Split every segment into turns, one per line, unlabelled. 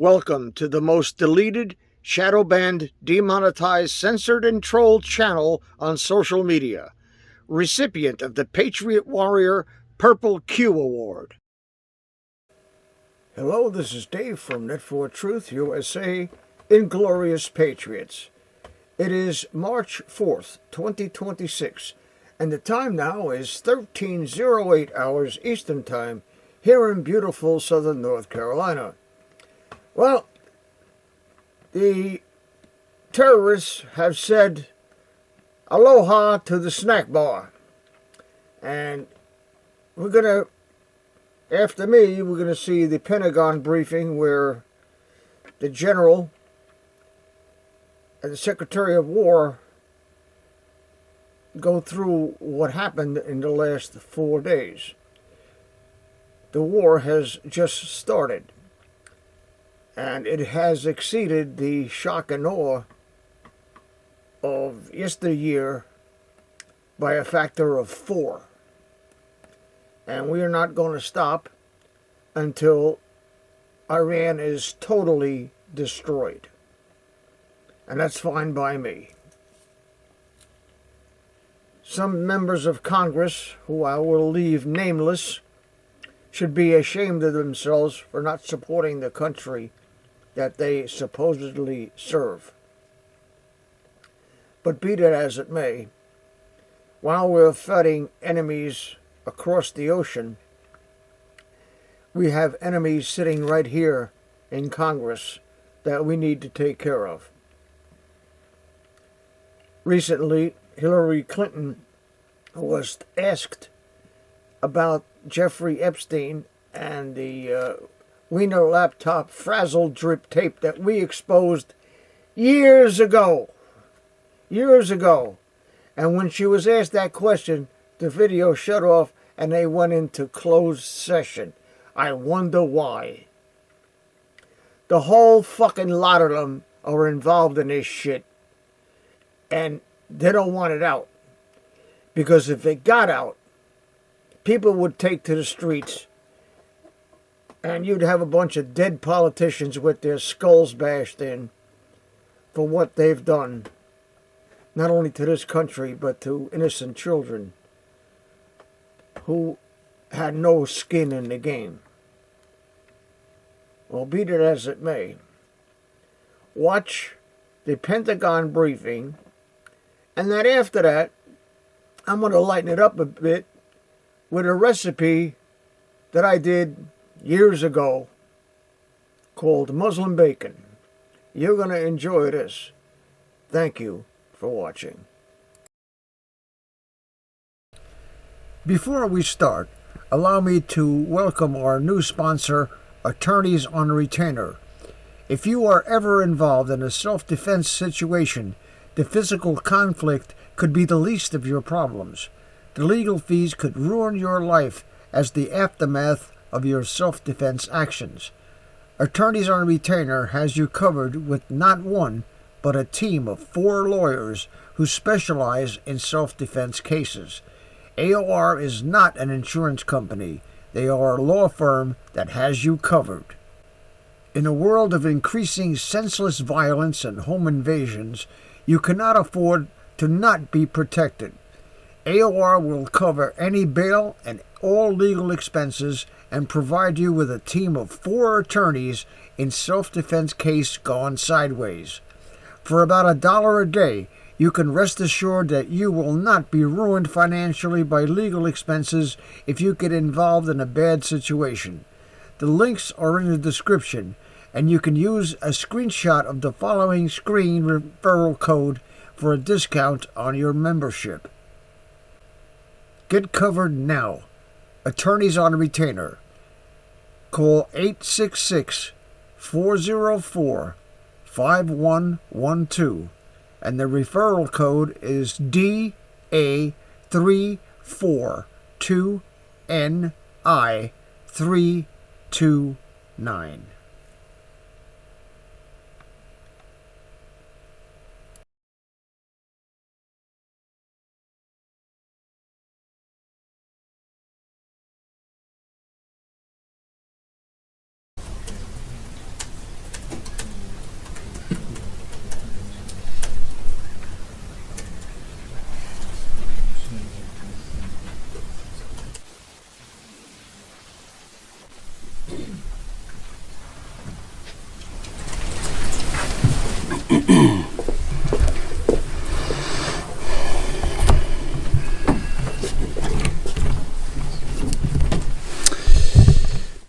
Welcome to the most deleted, shadow banned, demonetized, censored, and trolled channel on social media. Recipient of the Patriot Warrior Purple Q Award. Hello, this is Dave from Net4Truth USA, Inglorious Patriots. It is March 4th, 2026, and the time now is 13:08 hours Eastern Time here in beautiful southern North Carolina. Well, the terrorists have said aloha to the Snackbar. And we're going to, after me, we're going to see the Pentagon briefing where the General and the Secretary of War go through what happened in the last 4 days. The war has just started. And it has exceeded the shock and awe of yesteryear by a factor of 4. And we are not going to stop until Iran is totally destroyed. And that's fine by me. Some members of Congress, who I will leave nameless, should be ashamed of themselves for not supporting the country that they supposedly serve. But be that as it may, while we're fighting enemies across the ocean, we have enemies sitting right here in Congress that we need to take care of. Recently, Hillary Clinton was asked about Jeffrey Epstein and the Wiener laptop frazzle drip tape that we exposed years ago. And when she was asked that question, the video shut off and they went into closed session. I wonder why. The whole fucking lot of them are involved in this shit. And they don't want it out. Because if it got out, people would take to the streets. And you'd have a bunch of dead politicians with their skulls bashed in for what they've done, not only to this country, but to innocent children who had no skin in the game. Well, be that as it may, watch the Pentagon briefing, and then after that, I'm going to lighten it up a bit with a recipe that I did years ago called Muslim bacon. You're going to enjoy this. Thank you for watching. Before we start, allow me to welcome our new sponsor, Attorneys on Retainer. If you are ever involved in a self-defense situation, the physical conflict could be the least of your problems. The legal fees could ruin your life as the aftermath of your self-defense actions. Attorneys on Retainer has you covered with not one, but a team of 4 lawyers who specialize in self-defense cases. AOR is not an insurance company. They are a law firm that has you covered. In a world of increasing senseless violence and home invasions, you cannot afford to not be protected. AOR will cover any bail and all legal expenses and provide you with a team of 4 attorneys in self-defense case gone sideways. For about $1 a day, you can rest assured that you will not be ruined financially by legal expenses if you get involved in a bad situation. The links are in the description, and you can use a screenshot of the following screen referral code for a discount on your membership. Get covered now. Attorneys on Retainer. Call 866-404-5112 and the referral code is DA342NI329.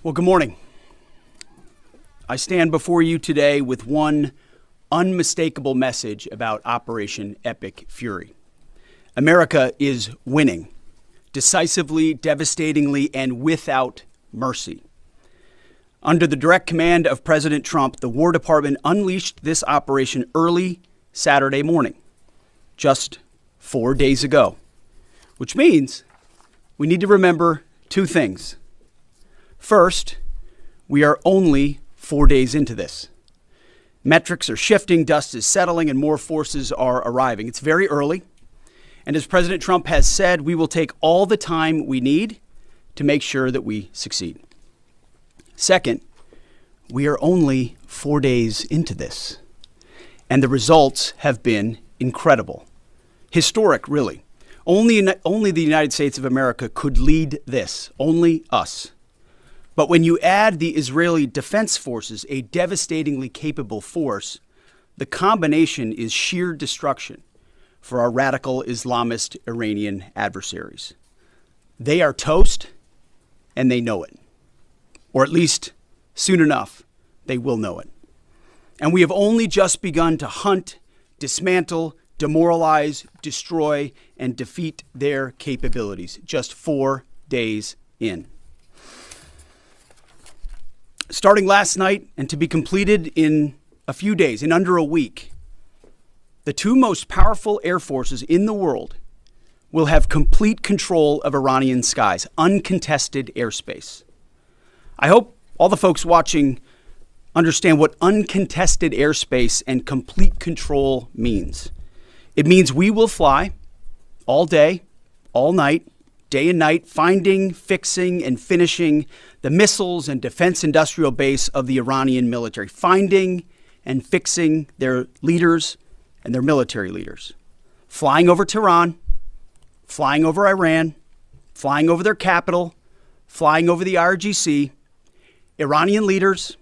Well, good morning. I stand before you today with one unmistakable message about Operation Epic Fury. America is winning, decisively, devastatingly, and without mercy. Under the direct command of President Trump, the War Department unleashed this operation early Saturday morning, just 4 days ago, which means we need to remember two things. First, we are only 4 days into this. Metrics are shifting, dust is settling, and more forces are arriving. It's very early, and as President Trump has said, we will take all the time we need to make sure that we succeed. Second, we are only 4 days into this, and the results have been incredible. Historic, really. Only the United States of America could lead this, only us. But when you add the Israeli Defense Forces, a devastatingly capable force, the combination is sheer destruction for our radical Islamist Iranian adversaries. They are toast, and they know it. Or at least, soon enough, they will know it. And we have only just begun to hunt, dismantle, demoralize, destroy, and defeat their capabilities, just 4 days in. Starting last night and to be completed in a few days, in under a week, the two most powerful air forces in the world will have complete control of Iranian skies, uncontested airspace. I hope all the folks watching understand what uncontested airspace and complete control means. It means we will fly all day, all night, day and night, finding, fixing, and finishing the missiles and defense industrial base of the Iranian military, finding and fixing their leaders and their military leaders, flying over Tehran, flying over Iran, flying over their capital, flying over the IRGC, Iranian leaders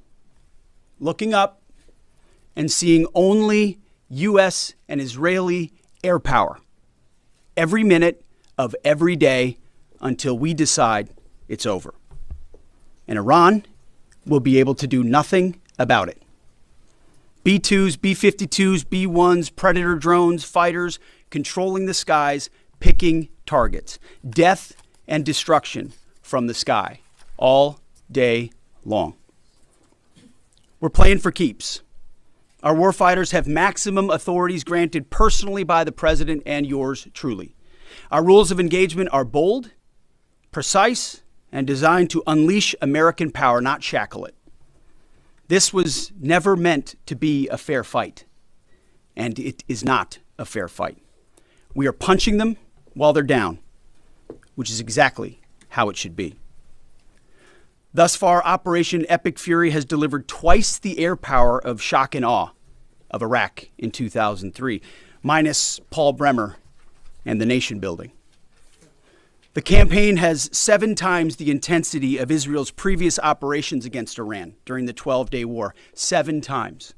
looking up and seeing only U.S. and Israeli air power every minute of every day until we decide it's over. And Iran will be able to do nothing about it. B-2s, B-52s, B-1s, Predator drones, fighters, controlling the skies, picking targets. Death and destruction from the sky all day long. We're playing for keeps. Our warfighters have maximum authorities granted personally by the president and yours truly. Our rules of engagement are bold, precise, and designed to unleash American power, not shackle it. This was never meant to be a fair fight, and it is not a fair fight. We are punching them while they're down, which is exactly how it should be. Thus far, Operation Epic Fury has delivered twice the air power of shock and awe of Iraq in 2003, minus Paul Bremer and the nation building. The campaign has 7 times the intensity of Israel's previous operations against Iran during the 12-day war, 7 times.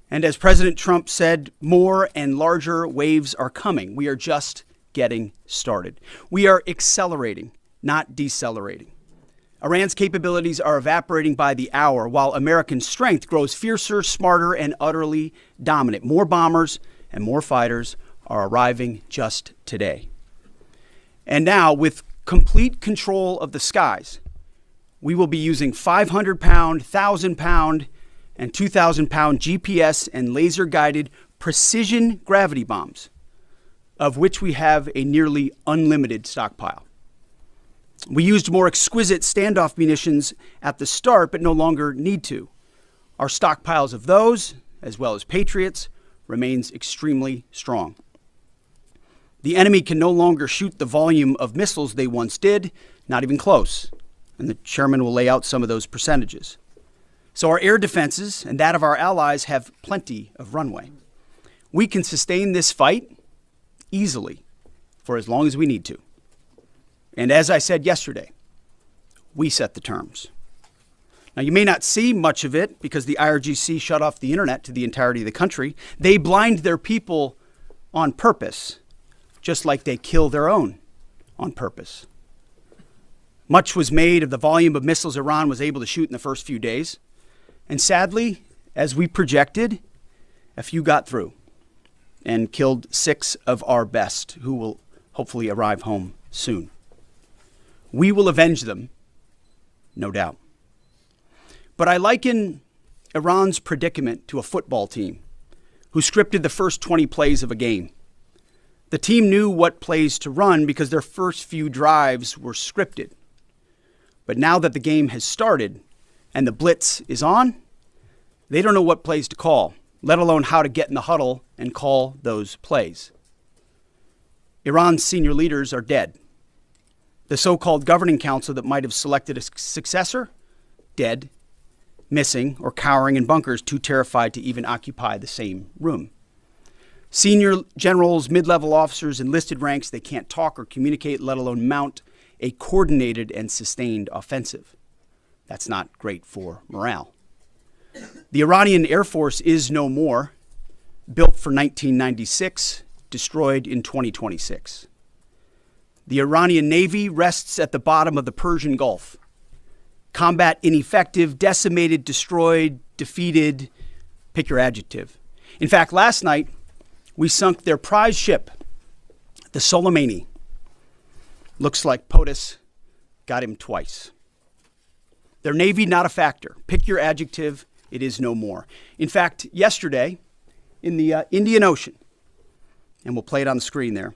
And as President Trump said, more and larger waves are coming. We are just getting started. We are accelerating, not decelerating. Iran's capabilities are evaporating by the hour, while American strength grows fiercer, smarter, and utterly dominant. More bombers and more fighters are arriving just today. And now, with complete control of the skies, we will be using 500-pound, 1,000-pound, and 2,000-pound GPS and laser-guided precision gravity bombs, of which we have a nearly unlimited stockpile. We used more exquisite standoff munitions at the start, but no longer need to. Our stockpiles of those, as well as Patriots, remains extremely strong. The enemy can no longer shoot the volume of missiles they once did, not even close. And the chairman will lay out some of those percentages. So our air defenses and that of our allies have plenty of runway. We can sustain this fight easily for as long as we need to. And as I said yesterday, we set the terms. Now, you may not see much of it because the IRGC shut off the internet to the entirety of the country. They blind their people on purpose, just like they kill their own on purpose. Much was made of the volume of missiles Iran was able to shoot in the first few days. And sadly, as we projected, a few got through and killed 6 of our best, who will hopefully arrive home soon. We will avenge them, no doubt. But I liken Iran's predicament to a football team who scripted the first 20 plays of a game. The team knew what plays to run because their first few drives were scripted. But now that the game has started and the blitz is on, they don't know what plays to call, let alone how to get in the huddle and call those plays. Iran's senior leaders are dead. The so-called governing council that might have selected a successor, dead, missing, or cowering in bunkers, too terrified to even occupy the same room. Senior generals, mid-level officers, enlisted ranks, they can't talk or communicate, let alone mount a coordinated and sustained offensive. That's not great for morale. The Iranian Air Force is no more, built for 1996, destroyed in 2026. The Iranian Navy rests at the bottom of the Persian Gulf. Combat ineffective, decimated, destroyed, defeated, pick your adjective. In fact, last night, we sunk their prize ship, the Soleimani. Looks like POTUS got him twice. Their Navy, not a factor. Pick your adjective, it is no more. In fact, yesterday, in the Indian Ocean, and we'll play it on the screen there,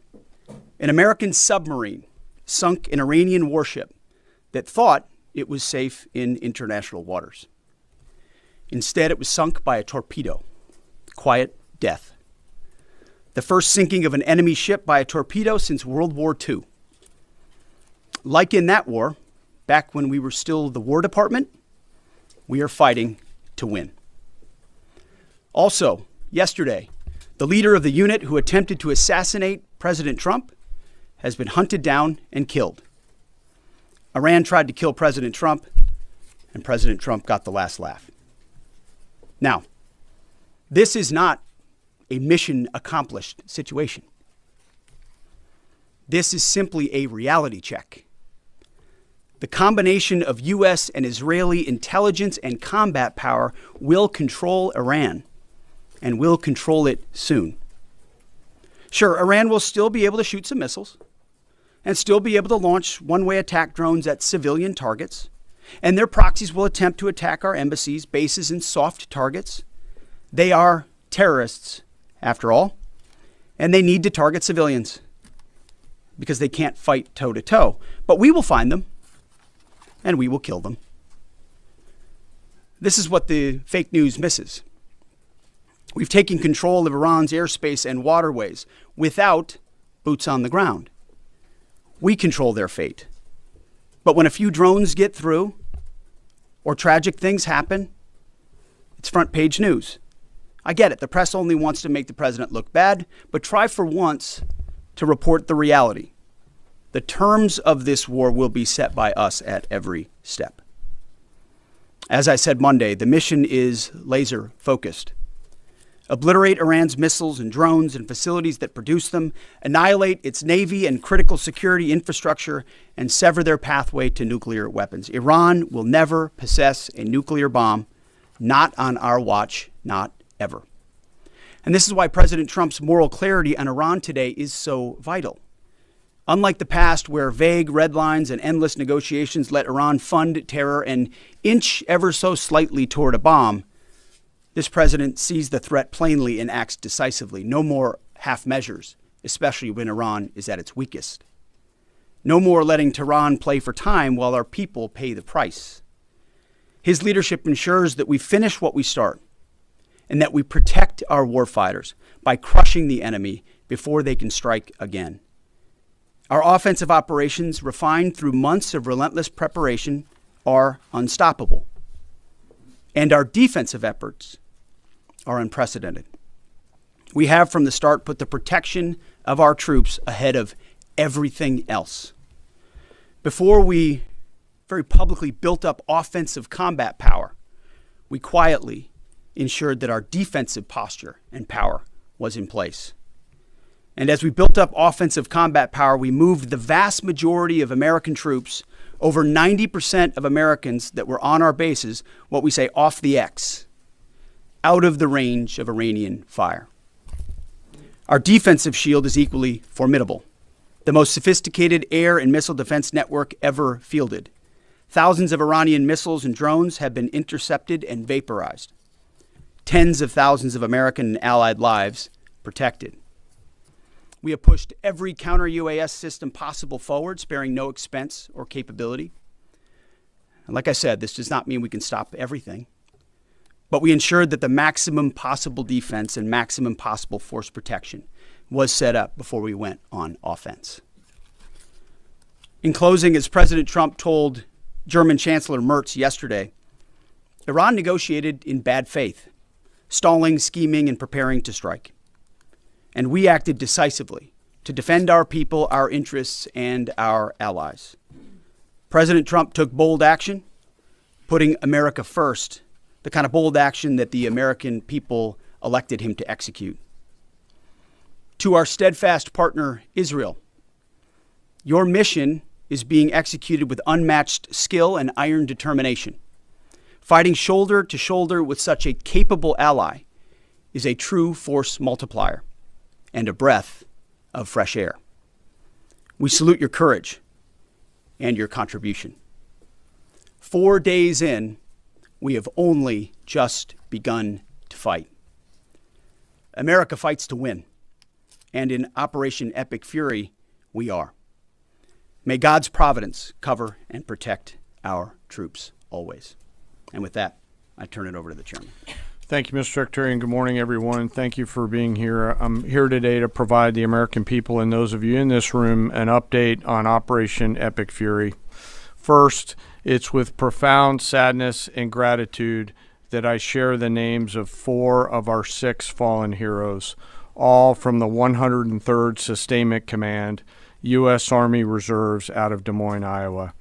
an American submarine sunk an Iranian warship that thought it was safe in international waters. Instead, it was sunk by a torpedo. Quiet death. The first sinking of an enemy ship by a torpedo since World War II. Like in that war, back when we were still the War Department, we are fighting to win. Also, yesterday, the leader of the unit who attempted to assassinate President Trump has been hunted down and killed. Iran tried to kill President Trump, and President Trump got the last laugh. Now, this is not a mission accomplished situation. This is simply a reality check. The combination of U.S. and Israeli intelligence and combat power will control Iran, and will control it soon. Sure, Iran will still be able to shoot some missiles and still be able to launch one-way attack drones at civilian targets, and their proxies will attempt to attack our embassies, bases, and soft targets. They are terrorists, after all, and they need to target civilians because they can't fight toe-to-toe. But we will find them, and we will kill them. This is what the fake news misses. We've taken control of Iran's airspace and waterways without boots on the ground. We control their fate. But when a few drones get through or tragic things happen, it's front page news. I get it. The press only wants to make the president look bad, but try for once to report the reality. The terms of this war will be set by us at every step. As I said Monday, the mission is laser focused. Obliterate Iran's missiles and drones and facilities that produce them, annihilate its navy and critical security infrastructure, and sever their pathway to nuclear weapons. Iran will never possess a nuclear bomb, not on our watch, not ever. And this is why President Trump's moral clarity on Iran today is so vital. Unlike the past, where vague red lines and endless negotiations let Iran fund terror and inch ever so slightly toward a bomb, this president sees the threat plainly and acts decisively. No more half measures, especially when Iran is at its weakest. No more letting Tehran play for time while our people pay the price. His leadership ensures that we finish what we start and that we protect our warfighters by crushing the enemy before they can strike again. Our offensive operations, refined through months of relentless preparation, are unstoppable. And our defensive efforts are unprecedented. We have from the start put the protection of our troops ahead of everything else. Before we very publicly built up offensive combat power, we quietly ensured that our defensive posture and power was in place. And as we built up offensive combat power, we moved the vast majority of American troops Over 90% of Americans that were on our bases, what we say off the X, out of the range of Iranian fire. Our defensive shield is equally formidable. The most sophisticated air and missile defense network ever fielded. Thousands of Iranian missiles and drones have been intercepted and vaporized. Tens of thousands of American and allied lives protected. We have pushed every counter-UAS system possible forward, sparing no expense or capability. And like I said, this does not mean we can stop everything, but we ensured that the maximum possible defense and maximum possible force protection was set up before we went on offense. In closing, as President Trump told German Chancellor Merz yesterday, Iran negotiated in bad faith, stalling, scheming, and preparing to strike. And we acted decisively to defend our people, our interests, and our allies. President Trump took bold action, putting America first, the kind of bold action that the American people elected him to execute. To our steadfast partner, Israel, your mission is being executed with unmatched skill and iron determination. Fighting shoulder to shoulder with such a capable ally is a true force multiplier and a breath of fresh air. We salute your courage and your contribution. 4 days in, we have only just begun to fight. America fights to win, and in Operation Epic Fury, we are. May God's providence cover and protect our troops always. And with that, I turn it over to the chairman.
Thank you, Mr. Secretary, and good morning, everyone. Thank you for being here. I'm here today to provide the American people and those of you in this room an update on Operation Epic Fury. First, it's with profound sadness and gratitude that I share the names of 4 of our 6 fallen heroes, all from the 103rd Sustainment Command, U.S. Army Reserves out of Des Moines, Iowa.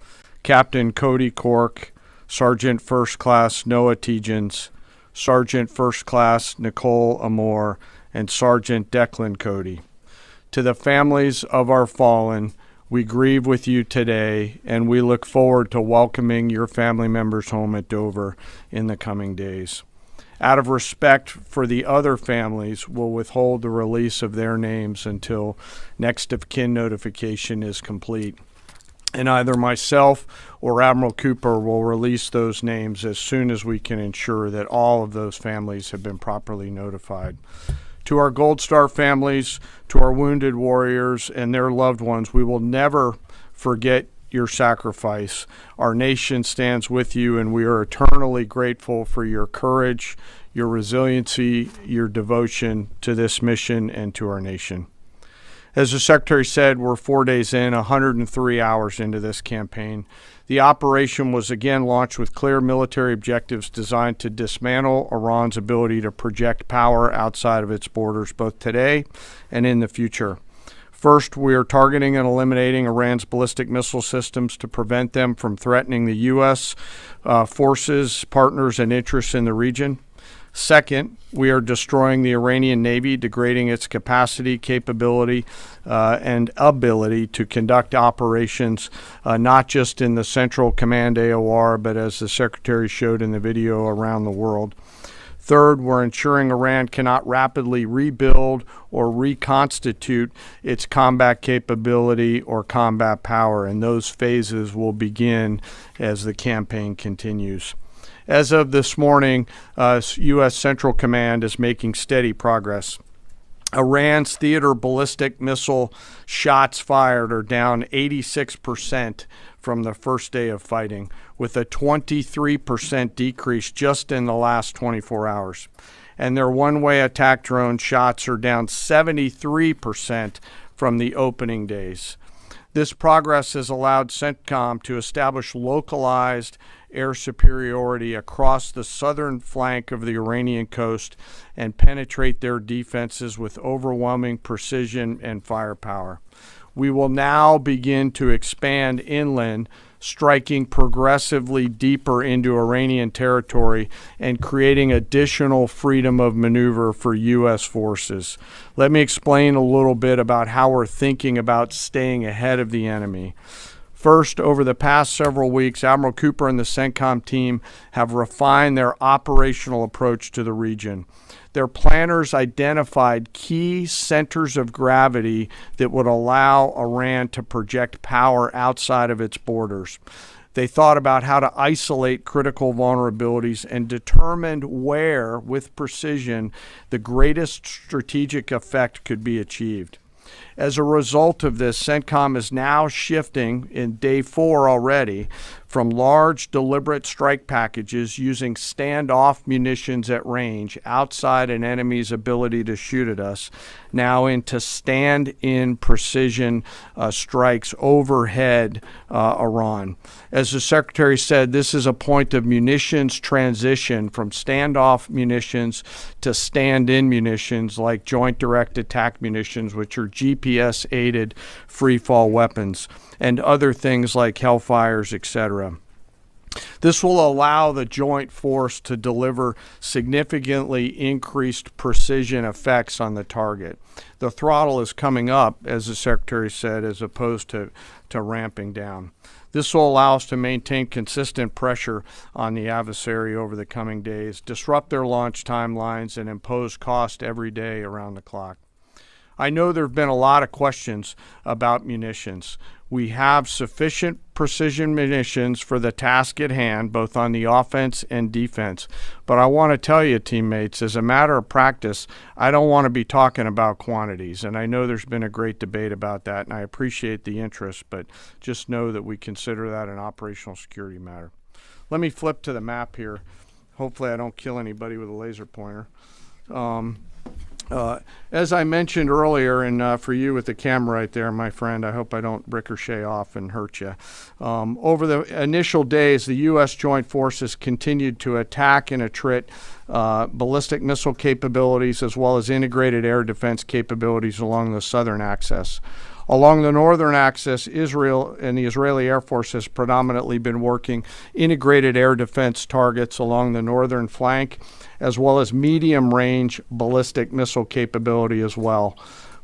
Captain Cody Cork, Sergeant First Class Noah Tegens, Sergeant First Class Nicole Amore, and Sergeant Declan Cody. To the families of our fallen, we grieve with you today, and we look forward to welcoming your family members home at Dover in the coming days. Out of respect for the other families, we'll withhold the release of their names until next of kin notification is complete. And either myself or Admiral Cooper will release those names as soon as we can ensure that all of those families have been properly notified. To our Gold Star families, to our wounded warriors and their loved ones, we will never forget your sacrifice. Our nation stands with you, and we are eternally grateful for your courage, your resiliency, your devotion to this mission and to our nation. As the Secretary said, we're 4 days in, 103 hours into this campaign. The operation was again launched with clear military objectives designed to dismantle Iran's ability to project power outside of its borders, both today and in the future. First, we are targeting and eliminating Iran's ballistic missile systems to prevent them from threatening the U.S. Forces, partners, and interests in the region. Second, we are destroying the Iranian Navy, degrading its capacity, capability, and ability to conduct operations, not just in the Central Command AOR, but as the Secretary showed in the video, around the world. Third, we're ensuring Iran cannot rapidly rebuild or reconstitute its combat capability or combat power, and those phases will begin as the campaign continues. As of this morning, U.S. Central Command is making steady progress. Iran's theater ballistic missile shots fired are down 86% from the first day of fighting, with a 23% decrease just in the last 24 hours. And their one-way attack drone shots are down 73% from the opening days. This progress has allowed CENTCOM to establish localized air superiority across the southern flank of the Iranian coast and penetrate their defenses with overwhelming precision and firepower. We will now begin to expand inland, striking progressively deeper into Iranian territory and creating additional freedom of maneuver for U.S. forces. Let me explain a little bit about how we're thinking about staying ahead of the enemy. First, over the past several weeks, Admiral Cooper and the CENTCOM team have refined their operational approach to the region. Their planners identified key centers of gravity that would allow Iran to project power outside of its borders. They thought about how to isolate critical vulnerabilities and determined where, with precision, the greatest strategic effect could be achieved. As a result of this, CENTCOM is now shifting in day 4 already from large deliberate strike packages using standoff munitions at range outside an enemy's ability to shoot at us, now into stand-in precision strikes overhead Iran. As the Secretary said, this is a point of munitions transition from standoff munitions to stand-in munitions like joint direct attack munitions, which are GPS-aided free-fall weapons, and other things like Hellfires, etc. This will allow the joint force to deliver significantly increased precision effects on the target. The throttle is coming up, as the Secretary said, as opposed to ramping down. This will allow us to maintain consistent pressure on the adversary over the coming days, disrupt their launch timelines, and impose cost every day around the clock. I know there have been a lot of questions about munitions. We have sufficient precision munitions for the task at hand, both on the offense and defense. But I want to tell you, teammates, as a matter of practice, I don't want to be talking about quantities. And I know there's been a great debate about that, and I appreciate the interest, but just know that we consider that an operational security matter. Let me flip to the map here. Hopefully I don't kill anybody with a laser pointer. As I mentioned earlier, and for you with the camera right there, my friend, I hope I don't ricochet off and hurt you. Over the initial days, the U.S. Joint Forces continued to attack and attrit ballistic missile capabilities as well as integrated air defense capabilities along the southern axis. Along the northern axis, Israel and the Israeli Air Force has predominantly been working integrated air defense targets along the northern flank, as well as medium-range ballistic missile capability as well.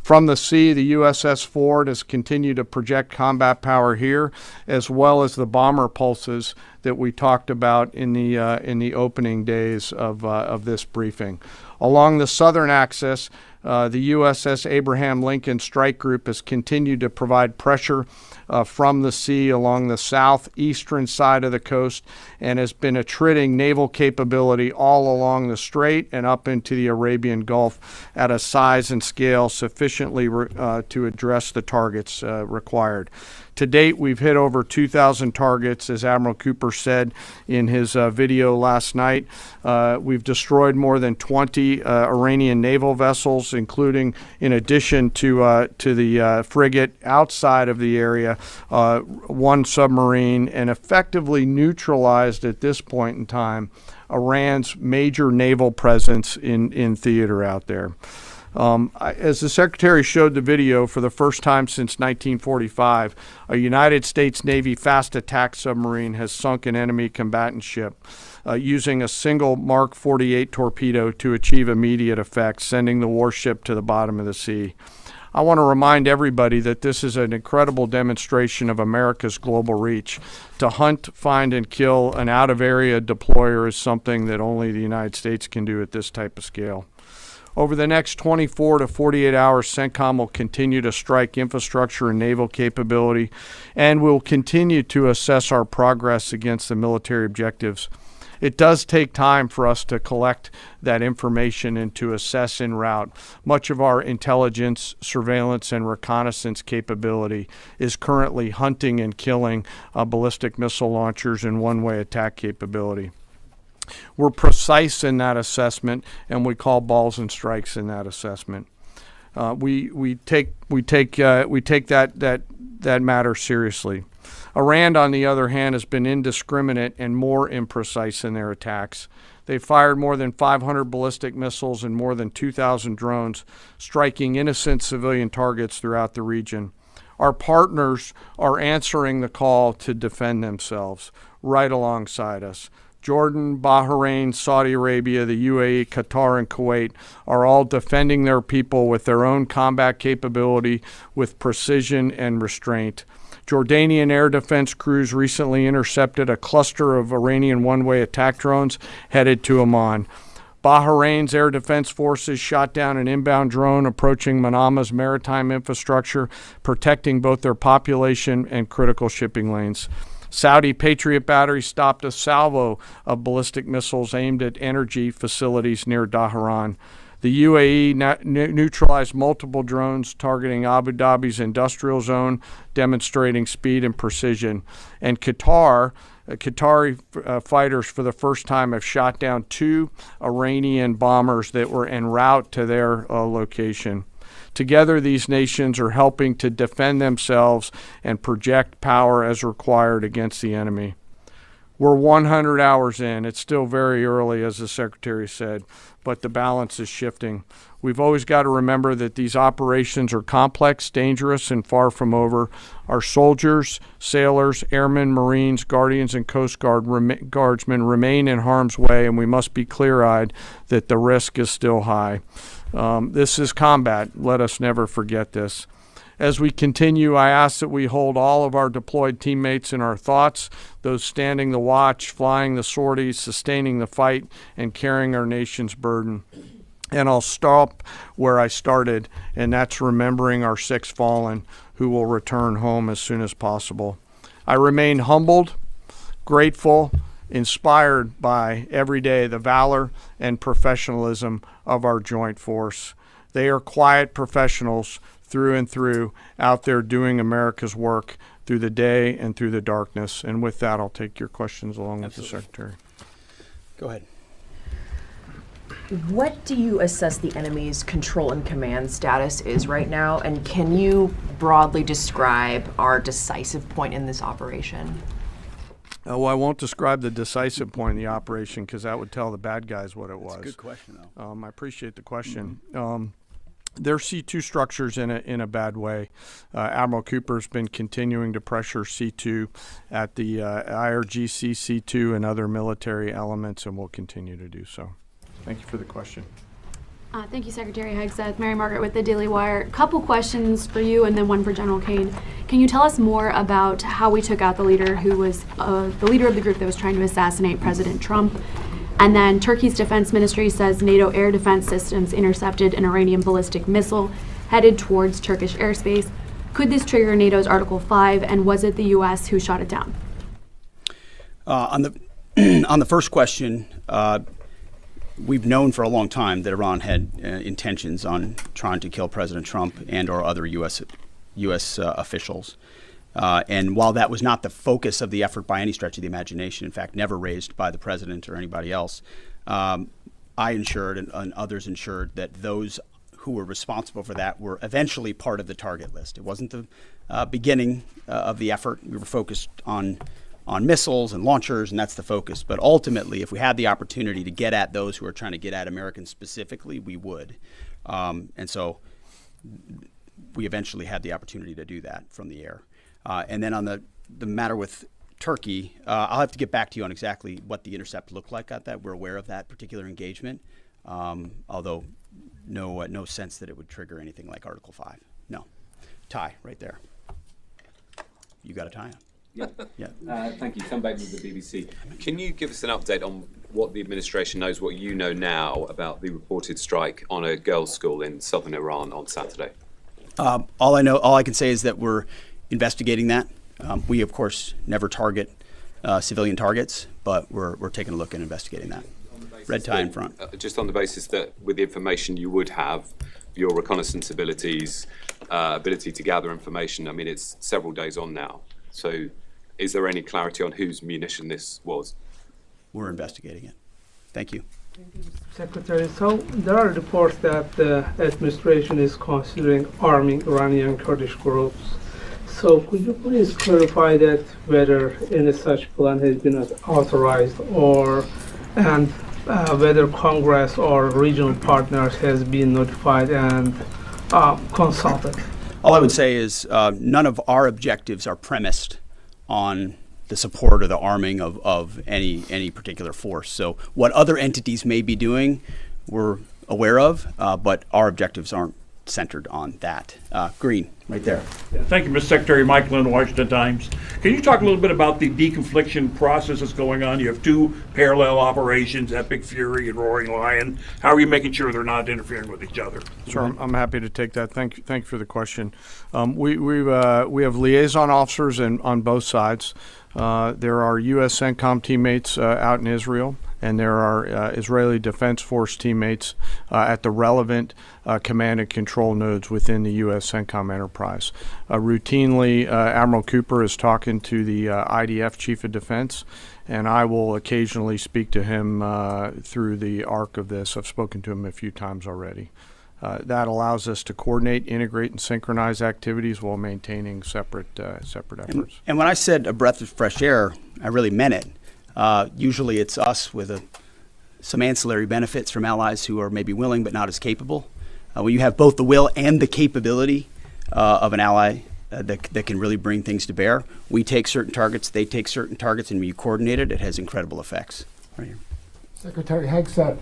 From the sea, the USS Ford has continued to project combat power here, as well as the bomber pulses that we talked about in the opening days of this briefing. Along the southern axis, the USS Abraham Lincoln Strike Group has continued to provide pressure from the sea along the southeastern side of the coast and has been attriting naval capability all along the strait and up into the Arabian Gulf at a size and scale sufficiently to address the targets required. To date, we've hit over 2,000 targets, as Admiral Cooper said in his video last night. We've destroyed more than 20 Iranian naval vessels, including, in addition to the frigate outside of the area, one submarine, and effectively neutralized at this point in time Iran's major naval presence in theater out there. As the Secretary showed the video, for the first time since 1945, a United States Navy fast attack submarine has sunk an enemy combatant ship using a single Mark 48 torpedo to achieve immediate effect, sending the warship to the bottom of the sea. I want to remind everybody that this is an incredible demonstration of America's global reach. To hunt, find, and kill an out-of-area deployer is something that only the United States can do at this type of scale. Over the next 24 to 48 hours, CENTCOM will continue to strike infrastructure and naval capability, and we'll continue to assess our progress against the military objectives. It does take time for us to collect that information and to assess en route. Much of our intelligence, surveillance, and reconnaissance capability is currently hunting and killing ballistic missile launchers and one-way attack capability. We're precise in that assessment, and we call balls and strikes in that assessment. We take that matter seriously. Iran, on the other hand, has been indiscriminate and more imprecise in their attacks. They fired more than 500 ballistic missiles and more than 2,000 drones, striking innocent civilian targets throughout the region. Our partners are answering the call to defend themselves right alongside us. Jordan, Bahrain, Saudi Arabia, the UAE, Qatar, and Kuwait are all defending their people with their own combat capability, with precision and restraint. Jordanian air defense crews recently intercepted a cluster of Iranian one-way attack drones headed to Amman. Bahrain's air defense forces shot down an inbound drone approaching Manama's maritime infrastructure, protecting both their population and critical shipping lanes. Saudi Patriot batteries stopped a salvo of ballistic missiles aimed at energy facilities near Dhahran. The UAE neutralized multiple drones targeting Abu Dhabi's industrial zone, demonstrating speed and precision. And Qatari fighters for the first time have shot down 2 Iranian bombers that were en route to their location. Together, these nations are helping to defend themselves and project power as required against the enemy. We're 100 hours in. It's still very early, as the Secretary said, but the balance is shifting. We've always got to remember that these operations are complex, dangerous, and far from over. Our soldiers, sailors, airmen, Marines, Guardians, and Coast Guardsmen remain in harm's way, and we must be clear-eyed that the risk is still high. This is combat. Let us never forget this. As we continue, I ask that we hold all of our deployed teammates in our thoughts, those standing the watch, flying the sorties, sustaining the fight, and carrying our nation's burden. And I'll stop where I started, and that's remembering our 6 fallen who will return home as soon as possible. I remain humbled, grateful, inspired by every day the valor and professionalism of our joint force. They are quiet professionals through and through, out there doing America's work through the day and through the darkness. And with that, I'll take your questions along with the Secretary.
Go ahead.
What do you assess the enemy's control and command status is right now? And can you broadly describe our decisive point in this operation?
Well, I won't describe the decisive point in the operation because that would tell the bad guys what it was.
That's a good question, though.
I appreciate the question. There's C2 structures in a bad way. Admiral Cooper's been continuing to pressure C2 at the IRGC C2 and other military elements, and will continue to do so. Thank you for the question.
Thank you, Secretary Hegseth. Mary Margaret with the Daily Wire. Couple questions for you and then one for General Kane. Can you tell us more about how we took out the leader who was the leader of the group that was trying to assassinate President Trump? And then Turkey's defense ministry says NATO air defense systems intercepted an Iranian ballistic missile headed towards Turkish airspace. Could this trigger NATO's Article 5, and was it the U.S. who shot it down?
On the first question, we've known for a long time that Iran had intentions on trying to kill President Trump and or other U.S. Officials. And while that was not the focus of the effort by any stretch of the imagination, in fact, never raised by the president or anybody else, I ensured and others ensured that those who were responsible for that were eventually part of the target list. It wasn't the beginning of the effort. We were focused on missiles and launchers, and that's the focus. But ultimately, if we had the opportunity to get at those who are trying to get at Americans specifically, we would. And so we eventually had the opportunity to do that from the air. And then on the matter with Turkey, I'll have to get back to you on exactly what the intercept looked like at that. We're aware of that particular engagement, although no sense that it would trigger anything like Article 5. No. Tie right there. You got a tie on.
Yeah. Thank you. Tom Bateman with the BBC. Can you give us an update on what the administration knows, what you know now about the reported strike on a girls' school in southern Iran on Saturday?
All I can say is that we're investigating that. We, of course, never target civilian targets, but we're taking a look and investigating that. Red tie in front.
Just on the basis that with the information you would have, your reconnaissance abilities, ability to gather information, I mean, it's several days on now. So is there any clarity on whose munition this was?
We're investigating it. Thank you.
Secretary, so there are reports that the administration is considering arming Iranian Kurdish groups. So could you please clarify that whether any such plan has been authorized and whether Congress or regional partners has been notified and consulted?
All I would say is none of our objectives are premised on the support or the arming of any particular force. So what other entities may be doing, we're aware of, but our objectives aren't centered on that. Green, right there.
Yeah, thank you, Mr. Secretary. Mike Lynn, Washington Times. Can you talk a little bit about the deconfliction process that's going on? You have two parallel operations, Epic Fury and Roaring Lion. How are you making sure they're not interfering with each other?
Sure, I'm happy to take that. Thank you for the question. We have liaison officers on both sides. There are U.S. CENTCOM teammates out in Israel, and there are Israeli Defense Force teammates at the relevant command and control nodes within the U.S. CENTCOM enterprise. Routinely, Admiral Cooper is talking to the IDF Chief of Defense, and I will occasionally speak to him through the arc of this. I've spoken to him a few times already. That allows us to coordinate, integrate, and synchronize activities while maintaining separate efforts.
And when I said a breath of fresh air, I really meant it. Usually it's us with some ancillary benefits from allies who are maybe willing but not as capable. When you have both the will and the capability of an ally that can really bring things to bear, we take certain targets, they take certain targets, and when you coordinate it, it has incredible effects. Right here.
Secretary Hegseth,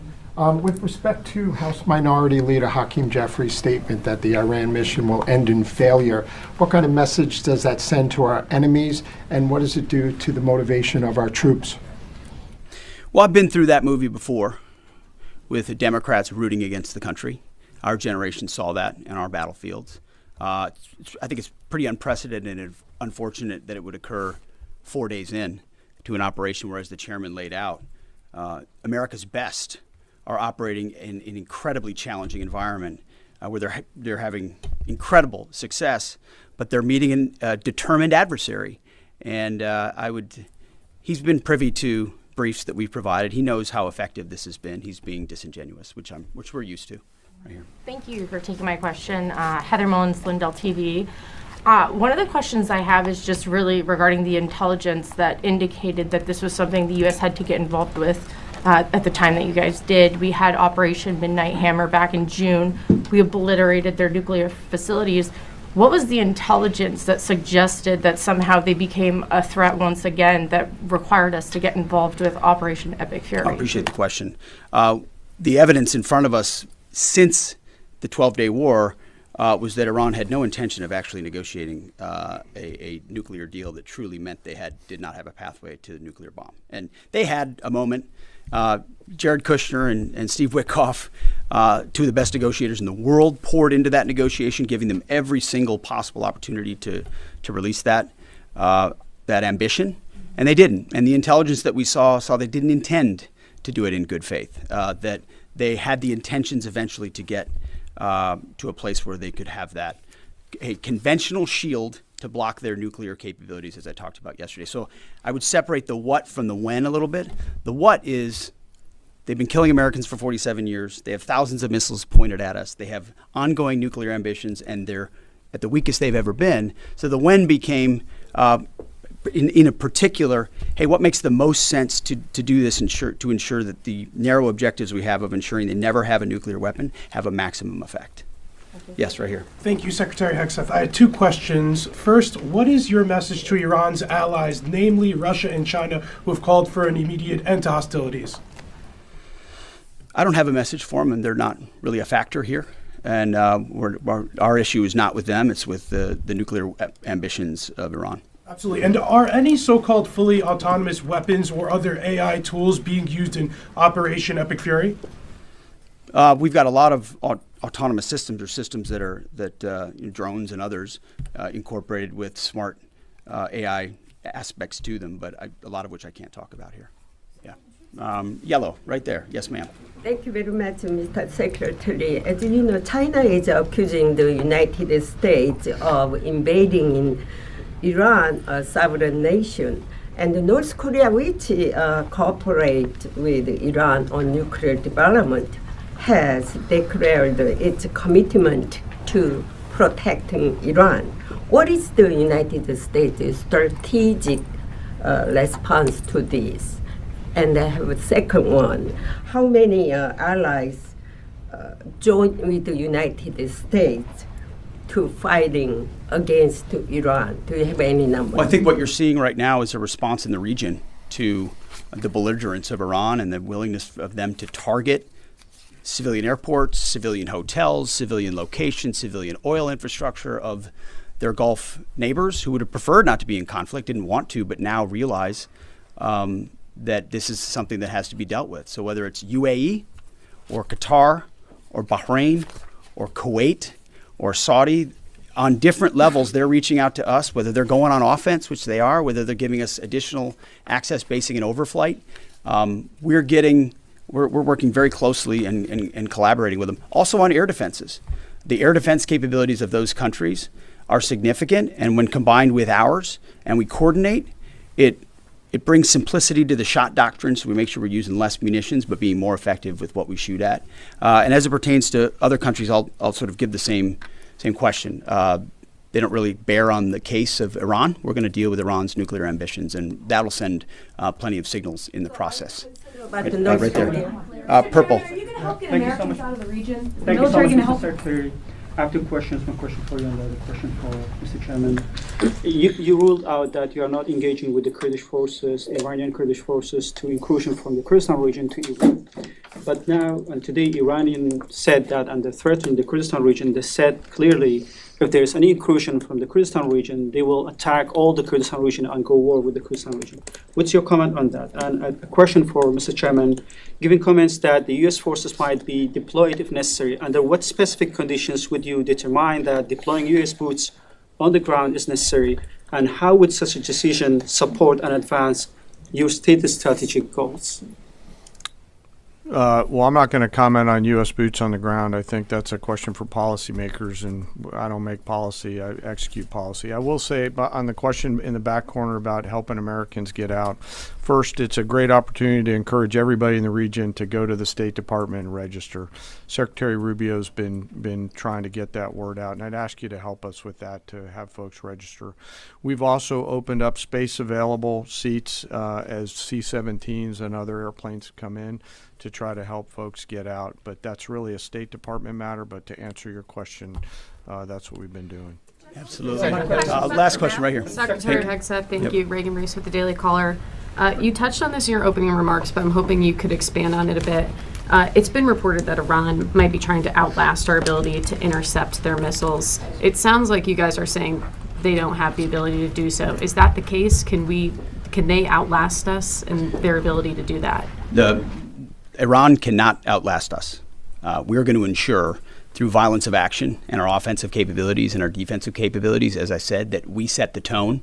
with respect to House Minority Leader Hakeem Jeffrey's statement that the Iran mission will end in failure, what kind of message does that send to our enemies, and what does it do to the motivation of our troops?
Well, I've been through that movie before with the Democrats rooting against the country. Our generation saw that in our battlefields. I think it's pretty unprecedented and unfortunate that it would occur 4 days in to an operation where, as the chairman laid out, America's best are operating in an incredibly challenging environment where they're having incredible success, but they're meeting a determined adversary. And he's been privy to briefs that we've provided. He knows how effective this has been. He's being disingenuous, which we're used to. Right here.
Thank you for taking my question. Heather Mullins, Lindell TV. One of the questions I have is just really regarding the intelligence that indicated that this was something the U.S. had to get involved with at the time that you guys did. We had Operation Midnight Hammer back in June. We obliterated their nuclear facilities. What was the intelligence that suggested that somehow they became a threat once again that required us to get involved with Operation Epic Fury?
I appreciate the question. The evidence in front of us since the 12-day war was that Iran had no intention of actually negotiating a nuclear deal that truly meant they did not have a pathway to the nuclear bomb. And they had a moment. Jared Kushner and Steve Witkoff, two of the best negotiators in the world, poured into that negotiation, giving them every single possible opportunity to release that ambition, and they didn't. And the intelligence that we saw they didn't intend to do it in good faith, that they had the intentions eventually to get to a place where they could have a conventional shield to block their nuclear capabilities, as I talked about yesterday. So I would separate the what from the when a little bit. The what is they've been killing Americans for 47 years. They have thousands of missiles pointed at us. They have ongoing nuclear ambitions, and they're at the weakest they've ever been. So the when became, in a particular, hey, what makes the most sense to do this to ensure that the narrow objectives we have of ensuring they never have a nuclear weapon have a maximum effect? Yes, right here.
Thank you, Secretary Hegseth. I had two questions. First, what is your message to Iran's allies, namely Russia and China, who have called for an immediate end to hostilities?
I don't have a message for them, and they're not really a factor here. And our issue is not with them, it's with the nuclear ambitions of Iran.
Absolutely. And are any so-called fully autonomous weapons or other AI tools being used in Operation Epic Fury?
We've got a lot of autonomous systems, or systems that drones and others incorporated with smart AI aspects to them, but a lot of which I can't talk about here. Yeah. Yellow, right there. Yes, ma'am.
Thank you very much, Mr. Secretary. As you know, China is accusing the United States of invading in Iran, a sovereign nation, and North Korea, which cooperate with Iran on nuclear development, has declared its commitment to protecting Iran. What is the United States' strategic response to this? And I have a second one. How many allies join with the United States to fighting against Iran? Do you have any numbers?
Well, I think what you're seeing right now is a response in the region to the belligerence of Iran and the willingness of them to target civilian airports, civilian hotels, civilian locations, civilian oil infrastructure of their Gulf neighbors who would have preferred not to be in conflict, didn't want to, but now realize that this is something that has to be dealt with. So whether it's UAE or Qatar or Bahrain or Kuwait or Saudi, on different levels, they're reaching out to us, whether they're going on offense, which they are, whether they're giving us additional access, basing, and overflight. We're working very closely and collaborating with them. Also on air defenses. The air defense capabilities of those countries are significant, and when combined with ours and we coordinate, it brings simplicity to the shot doctrine, so we make sure we're using less munitions but being more effective with what we shoot at. And as it pertains to other countries, I'll sort of give the same question. They don't really bear on the case of Iran. We're going to deal with Iran's nuclear ambitions, and that'll send plenty of signals in the process. Right there. Purple.
Are you going to help get Americans out of the region? The
Thank you so
military
much,
going to
Mr.
help?
Secretary. I have two questions. One question for you and the other question for Mr. Chairman. You ruled out that you are not engaging with the Kurdish forces, Iranian Kurdish forces, to incursion from the Kurdistan region to Iran. But now, and today, Iranian said that under threatening the Kurdistan region, they said clearly if there is any incursion from the Kurdistan region, they will attack all the Kurdistan region and go war with the Kurdistan region. What's your comment on that? And a question for Mr. Chairman, given comments that the U.S. forces might be deployed if necessary, under what specific conditions would you determine that deploying U.S. boots on the ground is necessary, and how would such a decision support and advance your stated strategic goals?
Well, I'm not going to comment on U.S. boots on the ground. I think that's a question for policymakers, and I don't make policy. I execute policy. I will say on the question in the back corner about helping Americans get out, first, it's a great opportunity to encourage everybody in the region to go to the State Department and register. Secretary Rubio's been trying to get that word out, and I'd ask you to help us with that, to have folks register. We've also opened up space available seats as C-17s and other airplanes come in to try to help folks get out. But that's really a State Department matter. But to answer your question, that's what we've been doing.
Absolutely. Last question right here.
Secretary Hegseth, thank you. Reagan Reese with the Daily Caller. You touched on this in your opening remarks, but I'm hoping you could expand on it a bit. It's been reported that Iran might be trying to outlast our ability to intercept their missiles. It sounds like you guys are saying they don't have the ability to do so. Is that the case? Can they outlast us in their ability to do that?
Iran cannot outlast us. We're going to ensure through violence of action and our offensive capabilities and our defensive capabilities, as I said, that we set the tone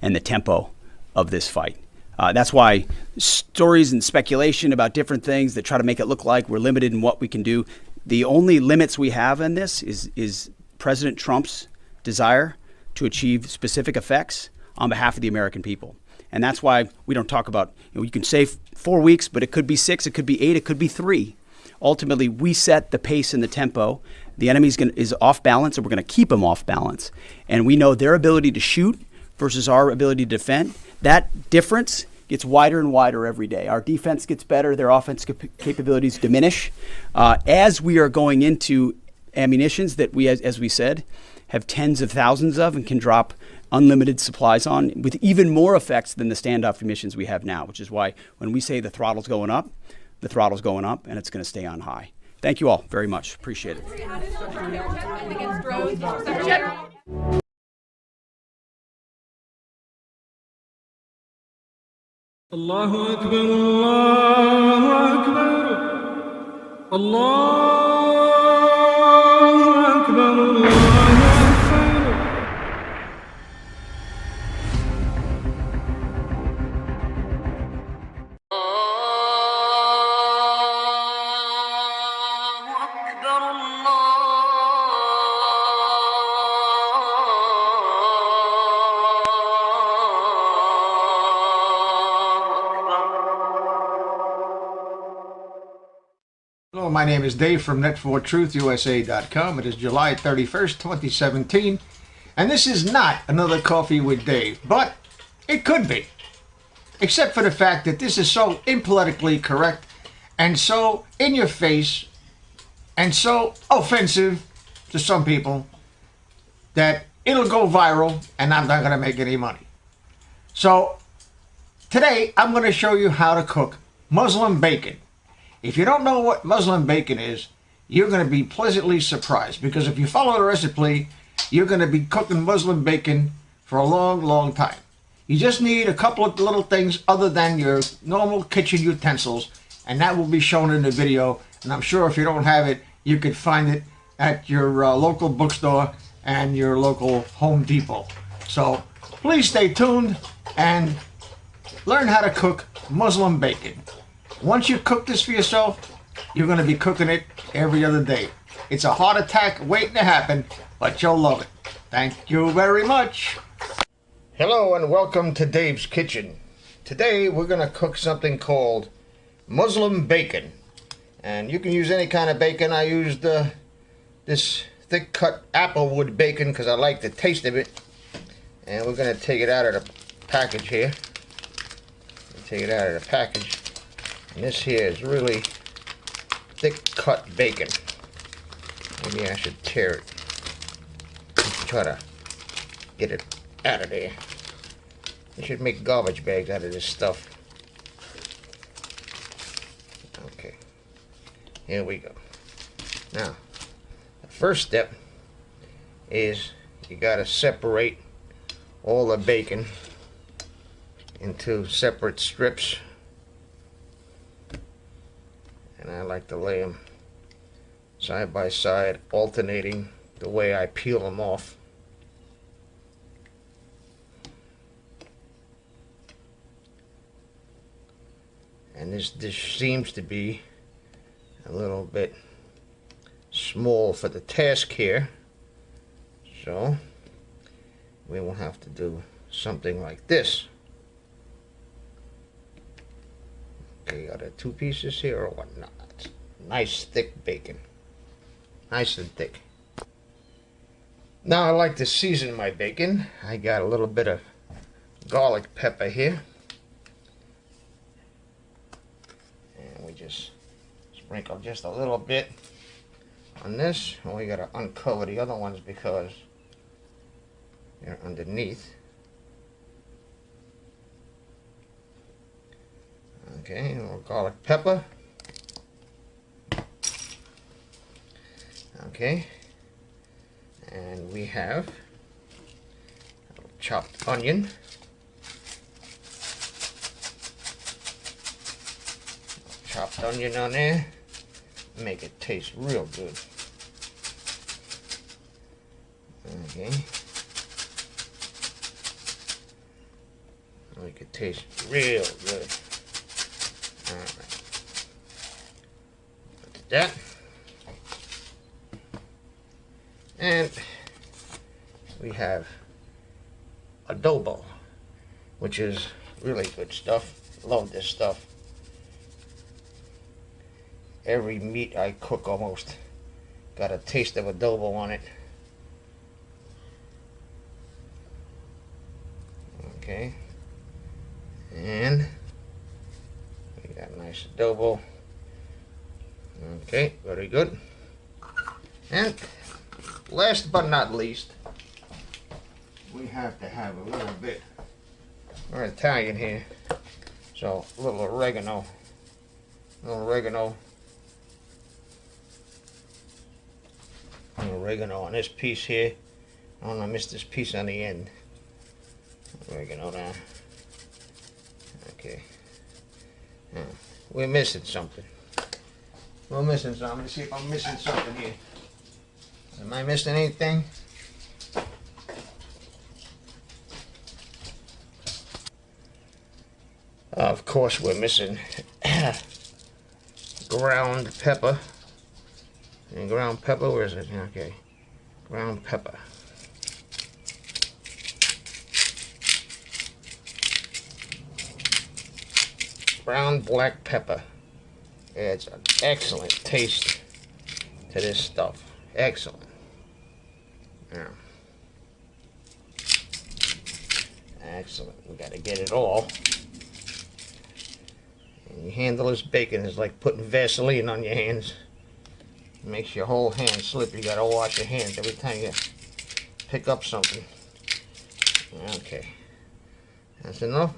and the tempo of this fight. That's why stories and speculation about different things that try to make it look like we're limited in what we can do. The only limits we have in this is President Trump's desire to achieve specific effects on behalf of the American people. And that's why we don't talk about, you can say 4 weeks, but it could be 6, it could be 8, it could be 3. Ultimately, we set the pace and the tempo. The enemy is off balance, and we're going to keep them off balance. And we know their ability to shoot versus our ability to defend. That difference gets wider and wider every day. Our defense gets better, their offense capabilities diminish. As we are going into ammunitions that we, as we said, have tens of thousands of and can drop unlimited supplies on with even more effects than the standoff emissions we have now, which is why when we say the throttle's going up, the throttle's going up and it's going to stay on high. Thank you all very much. Appreciate it.
Allahu Akbar, Allahu Akbar, Allahu Akbar, Allahu Akbar.
Hello, my name is Dave from N4T25.com. It is July 31st, 2017, and this is not another Coffee with Dave, but it could be, except for the fact that this is so impolitically correct and so in your face and so offensive to some people that it'll go viral and I'm not going to make any money. So today I'm going to show you how to cook Muslim bacon. If you don't know what Muslim bacon is, you're going to be pleasantly surprised, because if you follow the recipe, you're going to be cooking Muslim bacon for a long, long time. You just need a couple of little things other than your normal kitchen utensils, and that will be shown in the video. And I'm sure if you don't have it, you could find it at your local bookstore and your local Home Depot. So please stay tuned and learn how to cook Muslim bacon. Once you cook this for yourself, you're going to be cooking it every other day. It's a heart attack waiting to happen, but you'll love it. Thank you very much. Hello and welcome to Dave's Kitchen. Today we're going to cook something called Muslim bacon. And you can use any kind of bacon. I used this thick cut applewood bacon because I like the taste of it. And we're going to take it out of the package here. Take it out of the package. And this here is really thick cut bacon. Maybe I should tear it. Try to get it out of there. You should make garbage bags out of this stuff. Okay. Here we go. Now, the first step is you got to separate all the bacon into separate strips. And I like to lay them side by side, alternating the way I peel them off. And this dish seems to be a little bit small for the task here, so we will have to do something like this. Okay, are there two pieces here or what? No, that's nice thick bacon. Nice and thick. Now I like to season my bacon. I got a little bit of garlic pepper here. And we just sprinkle just a little bit on this. And we got to uncover the other ones because they're underneath. Okay, a little garlic pepper. Okay, and we have a little chopped onion. Chopped onion on there. Make it taste real good. Okay. Make it taste real good. Alright. That. And we have adobo, which is really good stuff. Love this stuff. Every meat I cook almost got a taste of adobo on it. Okay. And we got nice adobo. Okay, very good. And last but not least, we have to have a little bit. We're Italian here, so a little oregano. A little oregano. Oregano on this piece here. I don't know, I missed this piece on the end. Oregano there. Okay. We're missing something. We're missing something. Let's see if I'm missing something here. Am I missing anything? Of course we're missing ground pepper. And ground pepper, where is it? Okay. Ground pepper. Brown black pepper. Adds an excellent taste to this stuff. Excellent. Yeah. Excellent. We got to get it all. And you handle this bacon is like putting Vaseline on your hands. It makes your whole hand slippery. You got to wash your hands every time you pick up something. Okay. That's enough.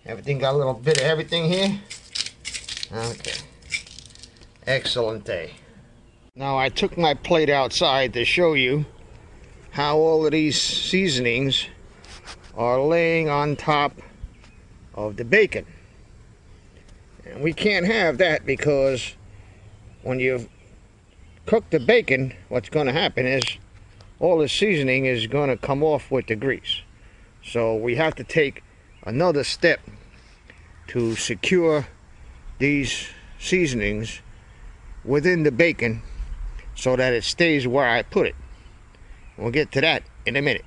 Everything got a little bit of everything here. Okay. Excellent day. Now I took my plate outside to show you how all of these seasonings are laying on top of the bacon. And we can't have that, because when you cook the bacon, what's going to happen is all the seasoning is going to come off with the grease. So we have to take another step to secure these seasonings within the bacon so that it stays where I put it. We'll get to that in a minute.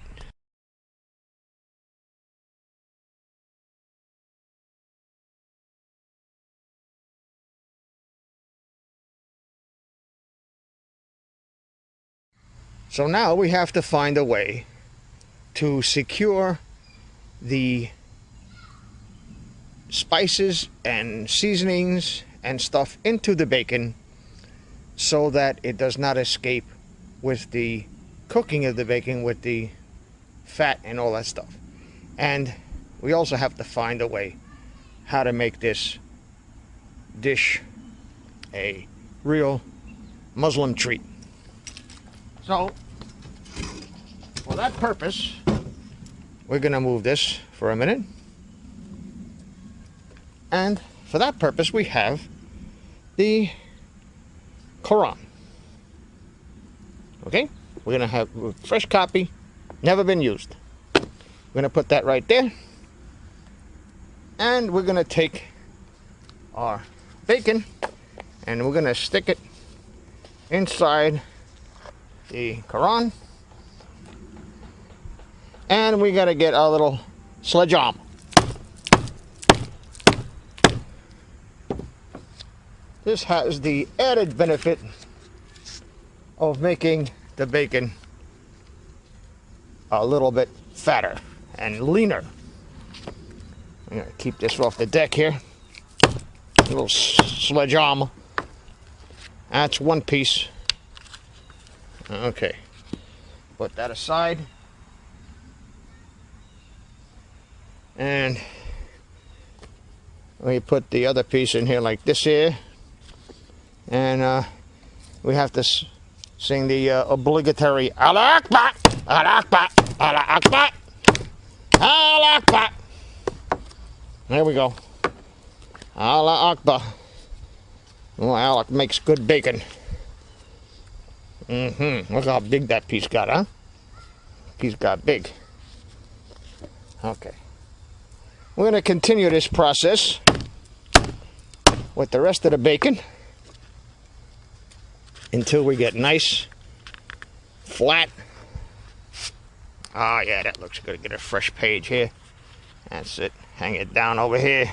So now we have to find a way to secure the spices and seasonings and stuff into the bacon so that it does not escape with the cooking of the bacon, with the fat and all that stuff. And we also have to find a way how to make this dish a real Muslim treat. So, for that purpose, we're going to move this for a minute. And for that purpose, we have the Quran. Okay? We're going to have a fresh copy, never been used. We're going to put that right there. And we're going to take our bacon and we're going to stick it inside the Quran, and we got to get our little sledgehammer. This has the added benefit of making the bacon a little bit fatter and leaner. I'm going to keep this off the deck here. A little sledgehammer. That's one piece. Okay, put that aside, and we put the other piece in here like this here, and we have to sing the obligatory Allah Akbar, Allah Akbar, Allah Akbar, Allah Akbar. There we go. Allah Akbar. Well, Alec makes good bacon. Look how big that piece got, huh? Piece got big. Okay. We're going to continue this process with the rest of the bacon until we get nice, flat. Oh, yeah, that looks good. Get a fresh page here. That's it. Hang it down over here.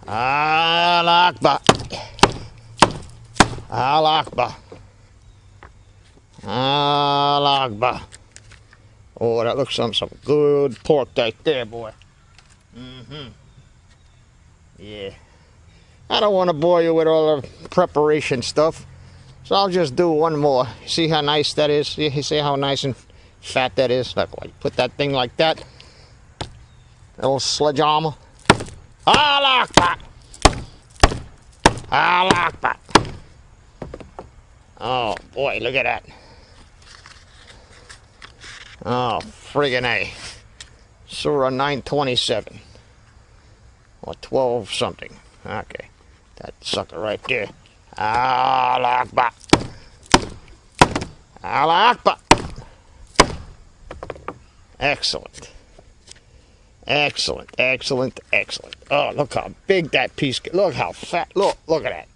Allah Akbar. Allah Akbar. Allah Akbar. Oh, that looks some good pork right there, boy. Yeah. I don't want to bore you with all the preparation stuff, so I'll just do one more. See how nice that is? You see how nice and fat that is? Look, put that thing like that. A little sledgehammer. Allah Akbar. Allah Akbar. Oh, boy, look at that. Oh, friggin' A. Surah 927. Or 12 something. Okay. That sucker right there. Allah Akbar. Allah Akbar. Excellent. Excellent, excellent, excellent. Oh, look how big that piece. Look how fat. Look at that.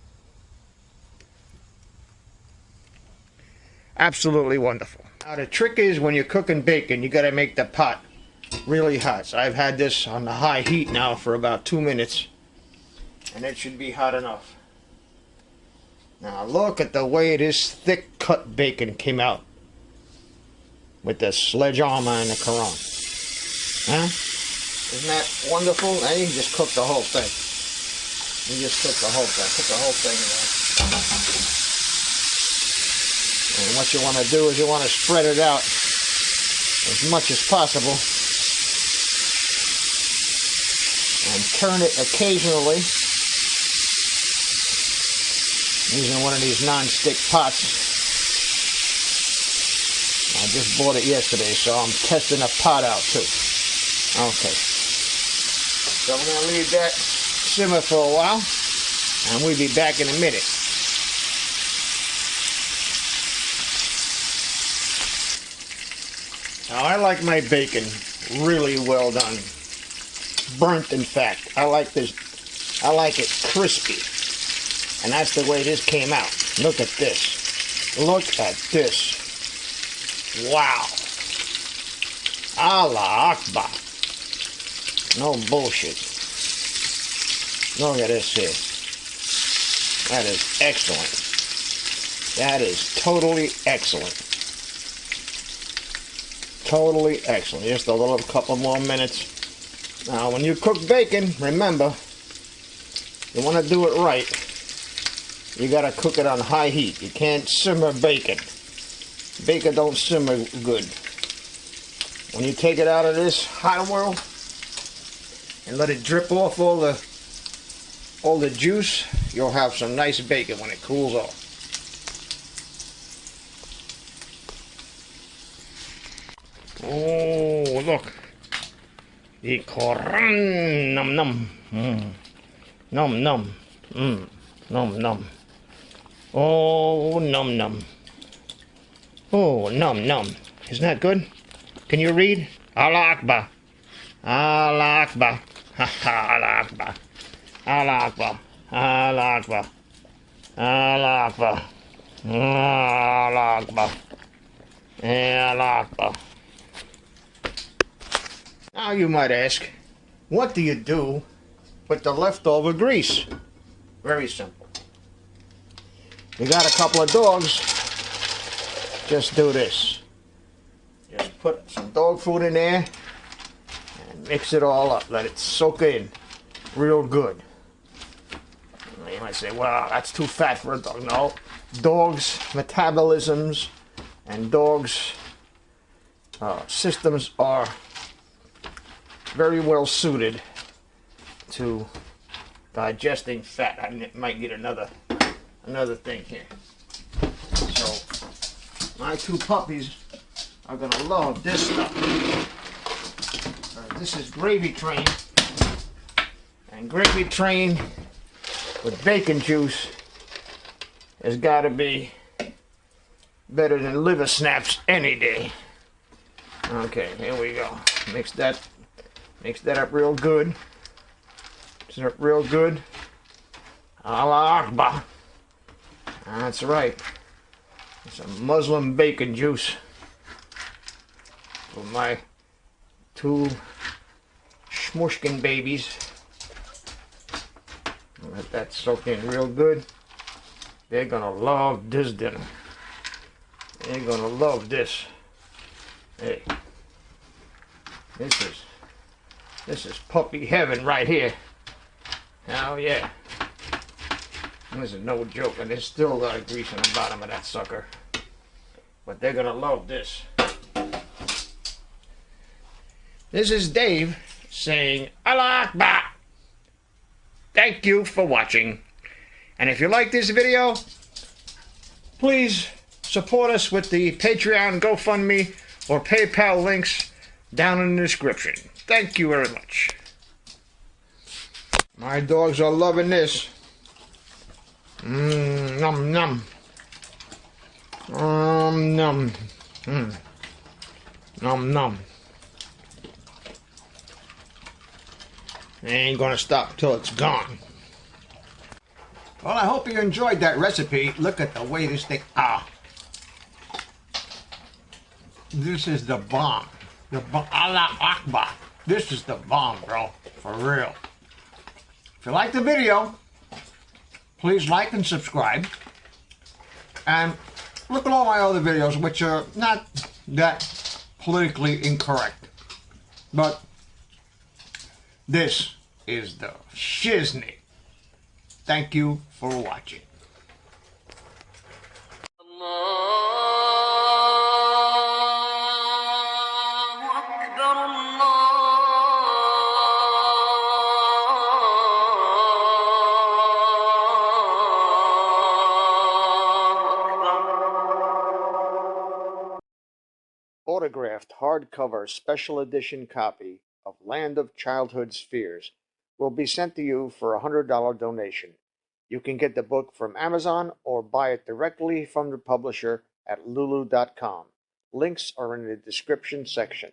Absolutely wonderful. Now the trick is when you're cooking bacon, you got to make the pot really hot. So I've had this on the high heat now for about 2 minutes, and it should be hot enough. Now look at the way this thick cut bacon came out with the sledgehammer and the Quran. Huh? Isn't that wonderful? And you can just cook the whole thing. You just cook the whole thing. Put the whole thing in there. And what you want to do is you want to spread it out as much as possible. And turn it occasionally Using one of these non-stick pots. I just bought it yesterday, so I'm testing a pot out too. Okay. So I'm going to leave that simmer for a while, and we'll be back in a minute. Now, I like my bacon really well done. Burnt, in fact. I like it crispy. And that's the way this came out. Look at this. Look at this. Wow. Allah Akbar. No bullshit. Look at this here. That is excellent. That is totally excellent. Totally excellent. Just a little couple more minutes. Now, when you cook bacon, remember, you want to do it right. You got to cook it on high heat. You can't simmer bacon. Bacon don't simmer good. When you take it out of this hot oil and let it drip off all the juice, you'll have some nice bacon when it cools off. Oh, look. The koran, num num. Num num. Num num. Oh, num num. Oh, num num. Isn't that good? Can you read? Allah Akbar. Allah Akbar. Allah Akbar. Allah Akbar. Allah Akbar. Allah Akbar. Allah Akbar. Allah Akbar. Now you might ask, what do you do with the leftover grease? Very simple. You got a couple of dogs, just do this. Just put some dog food in there and mix it all up. Let it soak in real good. You might say, well, that's too fat for a dog. No, dogs' metabolisms and dogs' systems are very well suited to digesting fat. I might get another thing here. So my two puppies are gonna love this stuff. This is gravy train, and gravy train with bacon juice has got to be better than liver snaps any day. Okay, here we go. Mix that up real good. Mix it up real good. Allah Akbar. That's right. Some Muslim bacon juice for my two shmushkin babies. Let that soak in real good. They're gonna love this dinner. They're gonna love this. Hey, this is puppy heaven right here. Oh yeah. This is no joke, and there's still a lot of grease on the bottom of that sucker. But they're gonna love this. This is Dave saying Allah Akbar. Thank you for watching. And if you like this video, please support us with the Patreon, GoFundMe, or PayPal links down in the description. Thank you very much. My dogs are loving this. Num num. Num. Num num. They ain't gonna stop till it's gone. Well, I hope you enjoyed that recipe. Look at the way this thing. This is the bomb. The bomb. Allah Akbar. This is the bomb, bro. For real. If you like the video, please like and subscribe. And look at all my other videos, which are not that politically incorrect. But this is the shiznit. Thank you for watching. autographed hardcover special edition copy of Land of Childhood's Fears will be sent to you for a $100 donation. You can get the book from Amazon or buy it directly from the publisher at lulu.com. Links are in the description section.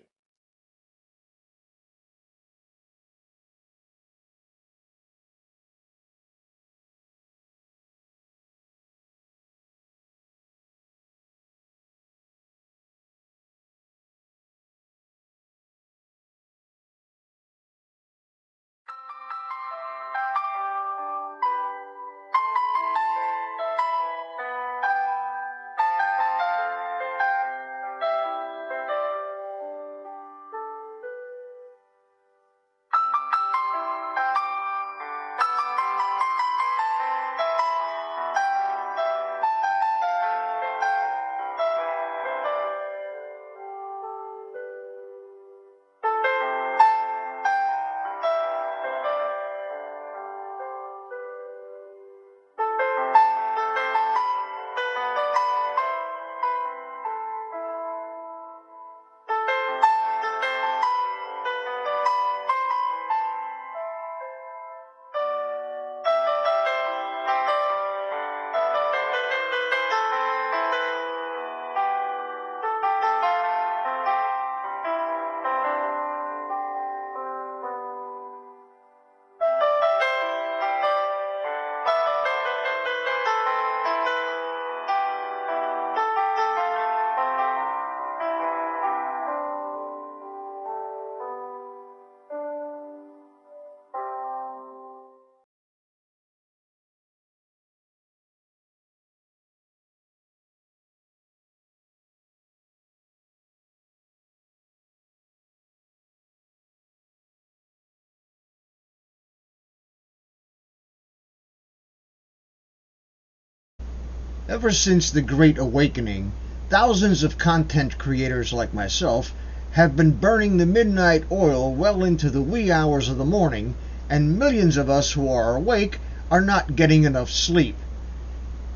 Ever since the Great Awakening, thousands of content creators like myself have been burning the midnight oil well into the wee hours of the morning, and millions of us who are awake are not getting enough sleep.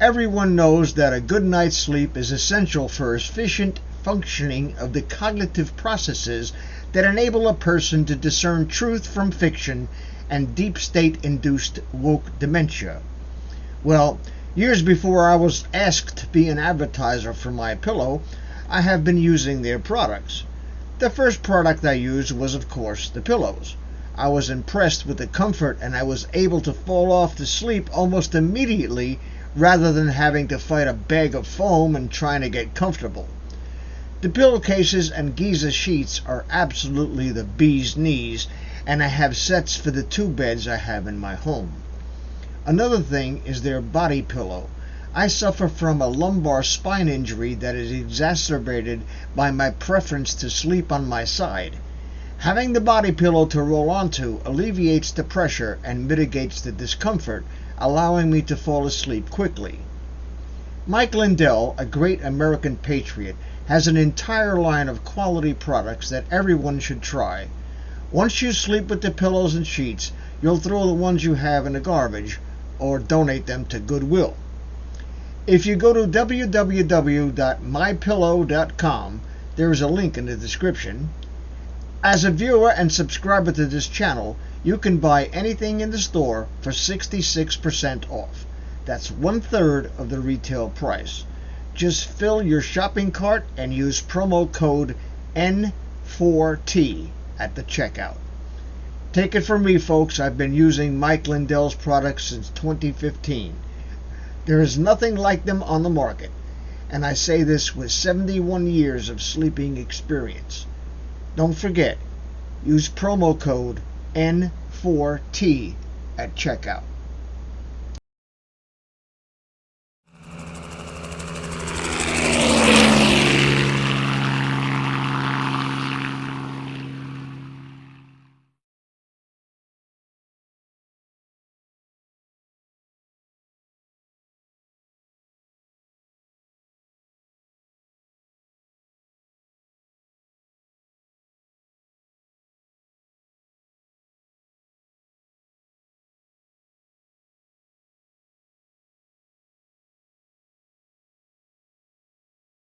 Everyone knows that a good night's sleep is essential for efficient functioning of the cognitive processes that enable a person to discern truth from fiction and deep state-induced woke dementia. Well, years before I was asked to be an advertiser for MyPillow, I have been using their products. The first product I used was, of course, the pillows. I was impressed with the comfort, and I was able to fall off to sleep almost immediately rather than having to fight a bag of foam and trying to get comfortable. The pillowcases and Giza sheets are absolutely the bee's knees, and I have sets for the 2 beds I have in my home. Another thing is their body pillow. I suffer from a lumbar spine injury that is exacerbated by my preference to sleep on my side. Having the body pillow to roll onto alleviates the pressure and mitigates the discomfort, allowing me to fall asleep quickly. Mike Lindell, a great American patriot, has an entire line of quality products that everyone should try. Once you sleep with the pillows and sheets, you'll throw the ones you have in the garbage or donate them to Goodwill. If you go to www.mypillow.com, there is a link in the description. As a viewer and subscriber to this channel, you can buy anything in the store for 66% off. That's 1/3 of the retail price. Just fill your shopping cart and use promo code N4T at the checkout. Take it from me, folks, I've been using Mike Lindell's products since 2015. There is nothing like them on the market, and I say this with 71 years of sleeping experience. Don't forget, use promo code N4T at checkout.